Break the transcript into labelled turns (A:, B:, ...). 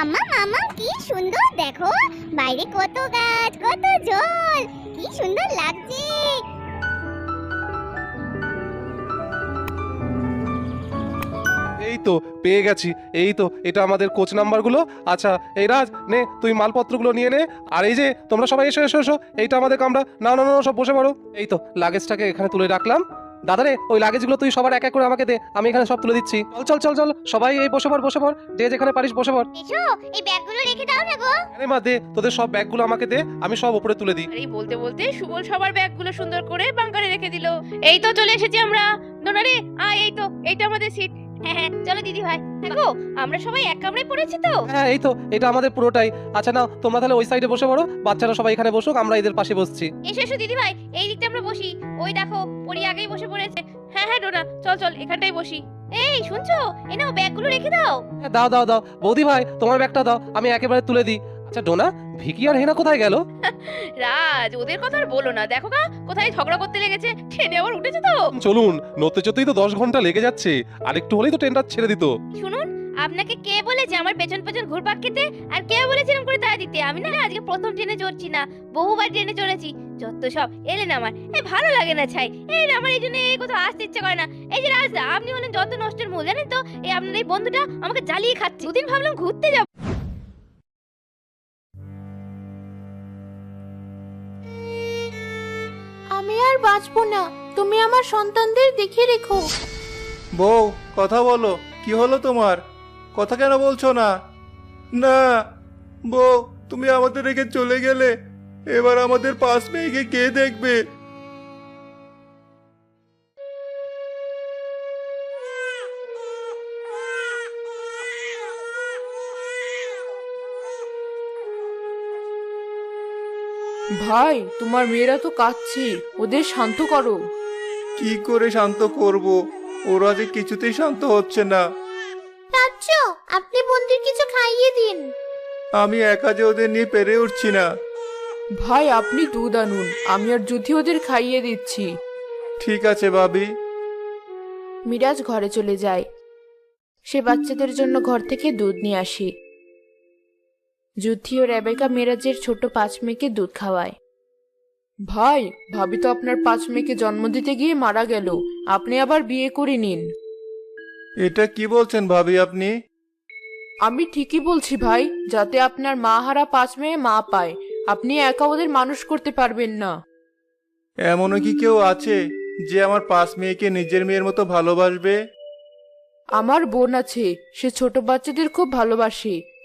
A: মাম্মা মাম্মা কি সুন্দর দেখো, বাইরে কত গাছ কত জল, কি সুন্দর লাগছে।
B: এই তো পেয়ে গেছি। এই তো এটা আমাদের কোচ নাম্বারগুলো। আচ্ছা এই রাজ, নে তুই মালপত্রগুলো নিয়ে নে। আর এই যে তোমরা সবাই এসো এসো এসো, এইটা আমাদের কামরা। না না না, সব বসে পড়ো। এই তো লাগেজটাকে এখানে তুলে রাখলাম। দাদা রে, ওই লাগেজগুলো তুই সবার এক এক করে আমাকে দে, আমি এখানে সব তুলে দিচ্ছি। চল চল চল চল, সবাই এই বসে পড় বসে পড়, যে যেখানে পারিস বসে পড়।
A: এসো, এই ব্যাগগুলো রেখে দাও না গো।
B: আরে মা দে, তোদের সব ব্যাগগুলো আমাকে দে, আমি সব উপরে তুলে দিই।
C: আর এই বলতে বলতে সুবল সবার ব্যাগগুলো সুন্দর করে বাঙ্কারে রেখে দিল। এই তো চলে এসেছি আমরা। ডোনারে আয়, এই তো এইটা আমাদের সিট। হ্যাঁ হ্যাঁ চলো দিদি ভাই। দেখো আমরা সবাই এক কামরায় পড়েছি তো।
B: হ্যাঁ এই তো এটা আমাদের পুরোটাই। আচ্ছা নাও তোমরা তাহলে ওই সাইডে বসে পড়ো, বাচ্চারা সবাই এখানে বসুক, আমরা এদের পাশে বসছি।
C: এসো এসো দিদি ভাই, এই দিকটা আমরা বসি। ওই দেখো পরি আগেই বসে পড়েছে। হ্যাঁ হ্যাঁ ডোনা, চল চল এখানটাই বসি। এই শুনছো, এই নাও ব্যাগগুলো রেখে দাও।
B: হ্যাঁ, দাও দাও দাও বৌদি ভাই, তোমার ব্যাগটা দাও, আমি একেবারে তুলে দিই। আচ্ছা ডোনা, ভিকি আর হেনা কোথায় গেল?
C: রাজ ওদের কথা আর বলো না, দেখো গা কোথায় ঝগড়া করতে লেগেছে, ট্রেনে আবার উঠেছে তো।
B: চলুন, নড়তে চড়তেই তো 10 ঘন্টা লেগে যাচ্ছে, আর একটু হলেই তো ট্রেনটা ছেড়ে দিত।
C: শুনুন, আপনাকে কে বলেছে আমার পেছন পেছন ঘুরপাক খেতে? আর কে বলেছে এরকম করে তাড়া দিতে? আমি না আজকে প্রথম ট্রেনে চড়ছি না, বহুবার ট্রেনে চড়েছি। যত সব এলেন আমার, এই ভালো লাগে না ছাই। এই আমার এই জন্য এই কোথাও আসতে ইচ্ছে করে না। এই যে রাজদা, আপনি হলেন যত নষ্টের মূল, জানেন তো? এই আপনার এই বন্ধুটা আমাকে জ্বালিয়ে খাচ্ছে। দুদিন ভাবলাম ঘুরতে যাব।
D: আমি আর বাঁচবো না, তুমি আমার সন্তানদের দেখে রেখো।
E: বউ, কথা বলো। কি হলো তোমার? কথা কেন বলছো না? না বউ, তুমি আমাদের রেখে চলে গেলে, এবার আমাদের 5 মেয়েকে কে দেখবে?
D: ভাই, তোমার মেয়েরা তো কাঁদছে, ওদের শান্ত করো।
E: কি করে শান্ত করব? ওরা যে কিছুতেই শান্ত হচ্ছে না।
A: চাচ্চু, আপনি বন্দির কিছু খাইয়ে দিন।
E: আমি একা যে ওদের নিয়ে পেরে উঠছি না।
D: ভাই আপনি দুধ আনুন, আমি আর যুথি ওদের খাইয়ে দিচ্ছি।
E: ঠিক আছে ভাবি।
D: মিরাজ ঘরে চলে যায়। সে বাচ্চাদের জন্য ঘর থেকে দুধ নিয়ে আসে। যুথি ও রেবেকা মিরাজের ছোট 5 মেয়েকে দুধ খাওয়ায়। ভাই, ভাবি তো আপনার 5 মেয়েকে জন্ম দিতে গিয়ে মারা গেল, আপনি আবার বিয়ে করে নিন।
E: এটা কি বলছেন ভাবি আপনি?
D: আমি ঠিকই বলছি ভাই, যাতে আপনার মা হারা 5 মেয়ে মা পায়। আপনি একা ওদের মানুষ করতে পারবেন না।
E: এমনও কি কেউ আছে যে আমার 5 মেয়েকে নিজের মেয়ের মতো ভালোবাসবে?
D: আমার বোন আছে, সে ছোট বাচ্চাদের খুব ভালোবাসে।